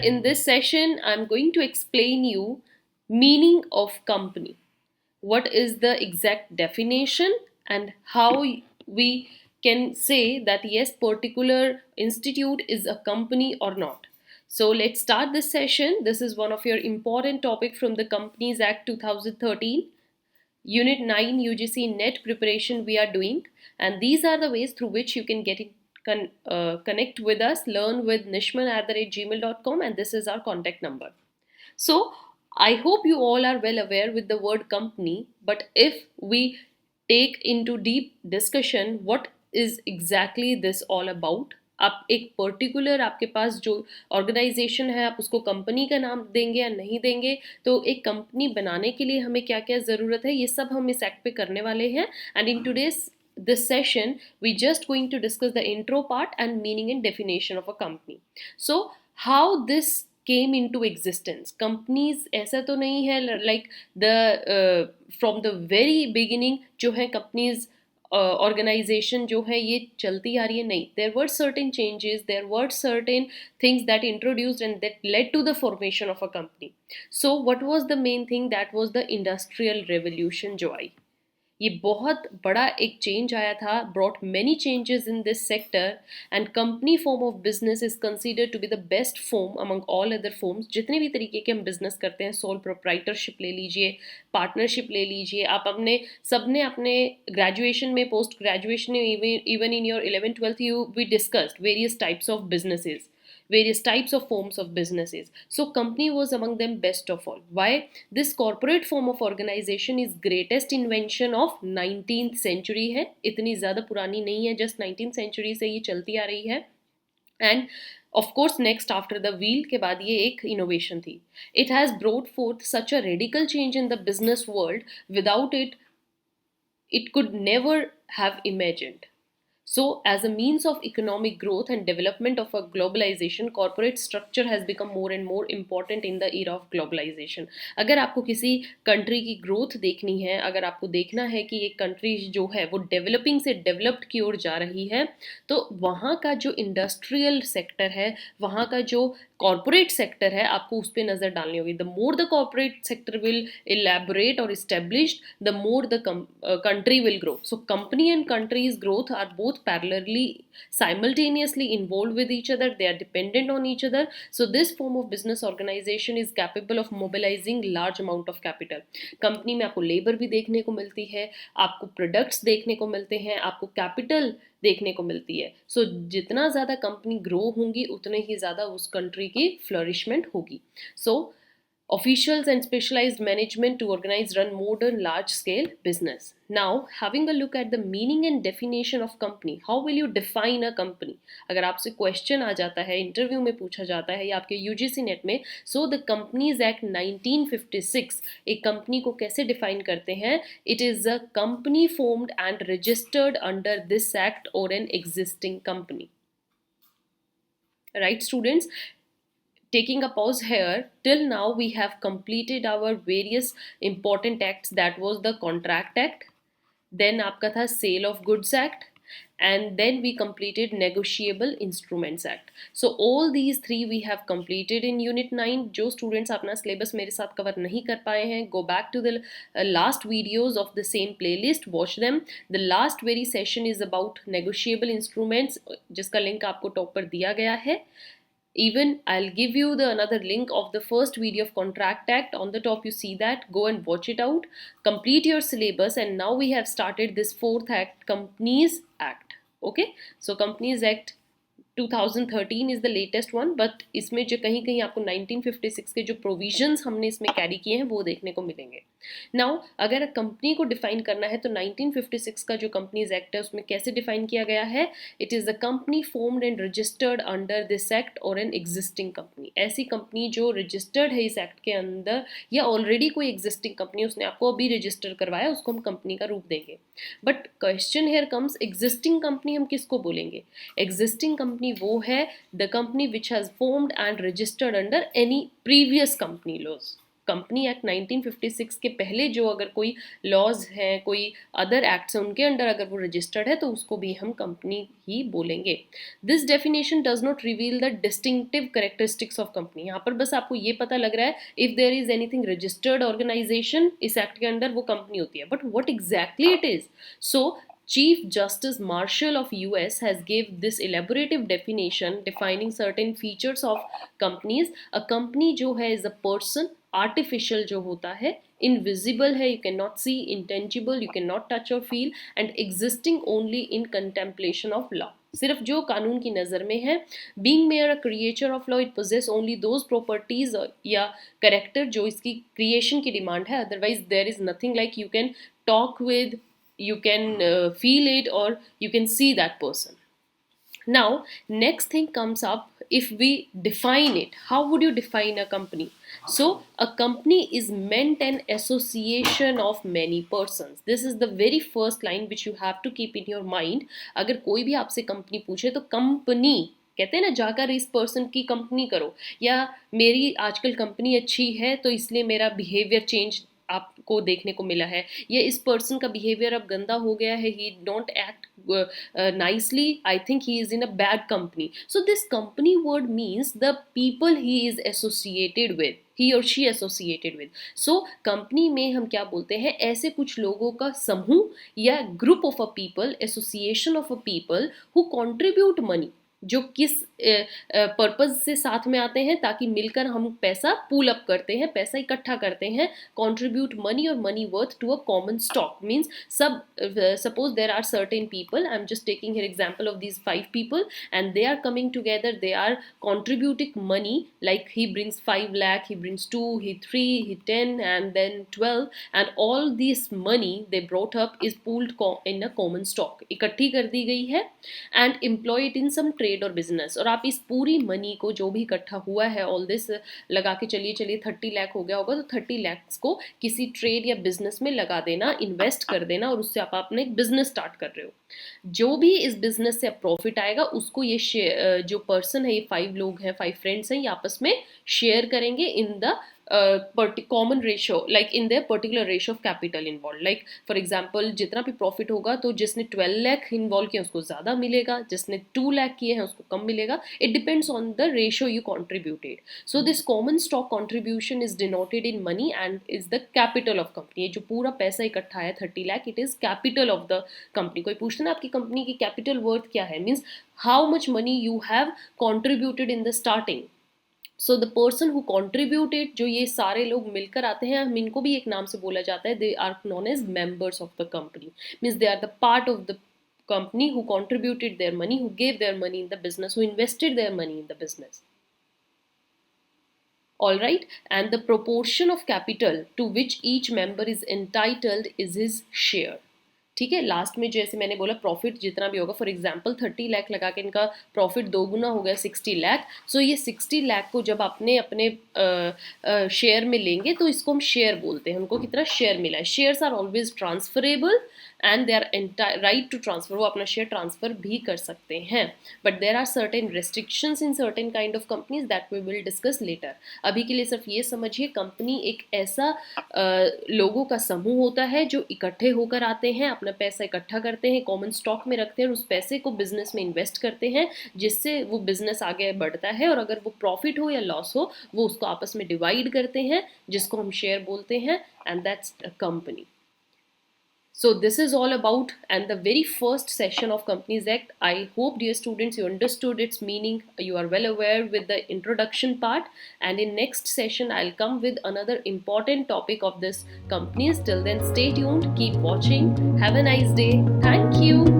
in this session, I'm going to explain you meaning of company. What is the exact definition and how we can say that yes, particular institute is a company or not. So let's start this session. This is one of your important topic from the Companies Act 2013. Unit 9 UGC NET preparation we are doing, and these are the ways through which you can get in connect with us, learn with nishman@gmail.com, and this is our contact number. So I hope you all are well aware with the word company, but if we take into deep discussion what is exactly this all about, आप एक particular आपके पास जो organisation है आप उसको company का नाम देंगे या नहीं देंगे, तो एक कंपनी बनाने के लिए हमें क्या क्या ज़रूरत है, ये सब हम इस एक्ट पे करने वाले हैं. And in today's this session we just going to discuss the intro part and meaning and definition of a company. So how this came into existence. Companies ऐसा तो नहीं है like the from the very beginning जो है companies organization जो है ये चलती आ रही है, नहीं. There were certain changes, there were certain things that introduced and that led to the formation of a company. So what was the main thing? That was the industrial revolution जो आई. ये बहुत बड़ा एक चेंज आया था, brought many changes in this sector, and company form of business is considered to be the best form among all other forms. जितने भी तरीके के हम बिजनेस करते हैं, सोल प्रोप्राइटरशिप ले लीजिए, पार्टनरशिप ले लीजिए, आप अपने सबने अपने ग्रेजुएशन में, पोस्ट ग्रेजुएशन में, even in your 11th-12th you we discussed various types of businesses, various types of forms of businesses. So company was among them best of all. Why? This corporate form of organization is greatest invention of 19th century है. इतनी ज़्यादा पुरानी नहीं है, just 19th century से ये चलती आ रही है. And of course next after the wheel के बाद ये एक innovation थी. It has brought forth such a radical change in the business world. Without it, it could never have imagined. So, as a means of economic growth and development of a globalization, corporate structure has become more and more important in the era of globalization. अगर आपको किसी country की growth देखनी है, अगर आपको देखना है कि एक कंट्री जो है वो डेवलपिंग से डेवलप्ड की ओर जा रही है, तो वहाँ का जो इंडस्ट्रियल सेक्टर है, वहाँ का जो कॉर्पोरेट सेक्टर है, आपको उस पर नज़र डालनी होगी. The more the corporate sector will elaborate और established, the more the country will grow. So company and country's growth are both parallelly, simultaneously involved with each other. They are dependent on each other. So this form of business organization is capable of mobilizing large amount of capital. Company में आपको labour भी देखने को मिलती है, आपको products देखने को मिलते हैं, आपको कैपिटल देखने को मिलती है. सो जितना ज़्यादा कंपनी ग्रो होंगी उतने ही ज़्यादा उस कंट्री की फ्लरिशमेंट होगी. सो officials and specialized management to organize run modern large scale business. Now having a look at the meaning and definition of company. How will you define a company? अगर आपसे question आ जाता है, interview में पूछा जाता है या आपके यूजीसी नेट में, सो द कंपनीज एक्ट 1956 एक कंपनी को कैसे डिफाइन करते हैं? It is a company formed and registered under this act or an existing company. Right, students? Taking a pause here, till now we have completed our various important acts. That was the Contract Act, then आपका था Sale of Goods Act, and then we completed Negotiable Instruments Act. So all these three we have completed in Unit 9. जो students अपना syllabus मेरे साथ cover नहीं कर पाए हैं, go back to the last videos of the same playlist, watch them. The last very session is about negotiable instruments, जिसका link आपको top पर दिया गया है. Even I'll give you the another link of the first video of Contract Act. On the top you see that. Go and watch it out. Complete your syllabus, and now we have started this fourth act, Companies Act. Okay, so Companies Act 2013 is the latest one, but इसमें जो कहीं कहीं आपको 1956 के जो provisions हमने इसमें carry किए हैं वो देखने को मिलेंगे. नाउ अगर कंपनी को डिफाइन करना है तो 1956 का जो कंपनीज एक्ट है उसमें कैसे डिफाइन किया गया है? It is a company formed and registered under this act or an existing company. ऐसी कंपनी जो रजिस्टर्ड है इस एक्ट के अंदर, या ऑलरेडी कोई एग्जिस्टिंग कंपनी उसने आपको अभी रजिस्टर करवाया, उसको हम कंपनी का रूप देंगे. But question here comes, existing company हम किसको बोलेंगे? एग्जिस्टिंग कंपनी वो है the company which has formed and registered under any previous company laws. Company act 1956 के पहले जो अगर कोई लॉज हैं, कोई अदर एक्ट्स हैं, उनके अंडर अगर वो रजिस्टर्ड है तो उसको भी हम कंपनी ही बोलेंगे. This definition does not reveal the distinctive characteristics of company. यहाँ पर बस आपको ये पता लग रहा है if there is anything registered organisation इस एक्ट के अंदर वो कंपनी होती है, but what exactly it is. So Chief Justice Marshall of US has gave this elaborative definition defining certain features of companies. A company जो है is a person, artificial जो होता है, invisible है, you cannot see, intangible, you cannot touch or feel, and existing only in contemplation of law. सिर्फ जो कानून की नज़र में है. Being mere a creature of law, it possess only those properties या character जो इसकी creation की डिमांड है. Otherwise there is nothing like you can talk with, you can feel it, or you can see that person. Now next thing comes up, if we define it, how would you define a company? So a company is meant an association of many persons. This is the very first line which you have to keep in your mind. अगर कोई भी आपसे company पूछे तो company कहते हैं ना, जाकर इस पर्सन की कंपनी करो, या मेरी आजकल कंपनी अच्छी है तो इसलिए मेरा बिहेवियर चेंज आपको देखने को मिला है, या इस पर्सन का बिहेवियर अब गंदा हो गया है, ही don't act nicely, I think he is in a bad company. So this company word means the people he is associated with, he or she associated with. So company में हम क्या बोलते हैं, ऐसे कुछ लोगों का समूह या group of a people, association of a people who contribute money, जो किस पर्पज से साथ में आते हैं, ताकि मिलकर हम पैसा पूल अप करते हैं, पैसा इकट्ठा करते हैं. Contribute money or money worth to a common stock means सब suppose there are certain people, I am just taking here example of these 5 people and they are coming together, they are contributing money, like he brings 5 lakh, he brings 2, he 3, he 10 and then 12, and all this money they brought up is pooled in a common stock, इकट्ठी कर दी गई है, and employ it in some trade और business. और आप इस पूरी money को जो भी इकट्ठा हुआ है, ऑल दिस लगा के चलिए 30 लाख हो गया होगा, तो 30 लाख को किसी ट्रेड या बिजनेस में लगा देना, इन्वेस्ट कर देना, और उससे आप अपने एक बिजनेस स्टार्ट कर रहे हो. जो भी इस बिजनेस से प्रॉफिट आएगा उसको ये जो पर्सन है, ये 5 लोग हैं, 5 फ्रेंड्स हैं, ये आपस में शेयर करेंगे in the common ratio, like in the particular ratio of capital involve. Like for example जितना भी प्रॉफिट होगा तो जिसने 12 लाख इन्वॉल्व किया उसको ज़्यादा मिलेगा, जिसने 2 लाख किए हैं उसको कम मिलेगा. It depends on the ratio you contributed. So this common stock contribution is denoted in money and is the capital of company. जो पूरा पैसा इकट्ठा है 30 lakh, it is capital of the company. कोई पूछता ना आपकी कंपनी की कैपिटल वर्थ क्या है, means how much money you have contributed in the starting. So the person who contributed, जो ये सारे लोग मिलकर आते हैं, हम इनको भी एक नाम से बोला जाता है, they are known as members of the company, means they are the part of the company who contributed their money, who gave their money in the business, who invested their money in the business. All right, and the proportion of capital to which each member is entitled is his share. ठीक है, last में जैसे मैंने बोला profit जितना भी होगा, for example 30 lakh लगा के इनका प्रॉफिट 2 गुना हो गया 60 लाख. सो ये 60 लाख को जब अपने अपने शेयर में लेंगे तो इसको हम शेयर बोलते हैं. उनको कितना शेयर मिला है. Shares are always transferable and they are right to transfer, वो अपना शेयर ट्रांसफर भी कर सकते हैं. But there are certain restrictions in certain kind of companies that we will discuss later. अभी के लिए सिर्फ ये समझिए, कंपनी एक ऐसा लोगों का समूह होता है जो इकट्ठे होकर आते हैं, अपना पैसा इकट्ठा करते हैं, कॉमन स्टॉक में रखते हैं, और उस पैसे को बिजनेस में इन्वेस्ट करते हैं, जिससे वो बिजनेस आगे बढ़ता है, और अगर वो प्रॉफिट हो या लॉस हो वो उसको आपस में डिवाइड करते हैं, जिसको हम शेयर बोलते हैं, and that's a company. So this is all about and the very first session of Companies Act. I hope dear students you understood its meaning, you are well aware with the introduction part, and in next session I'll come with another important topic of this companies. Till then stay tuned, keep watching, have a nice day, thank you.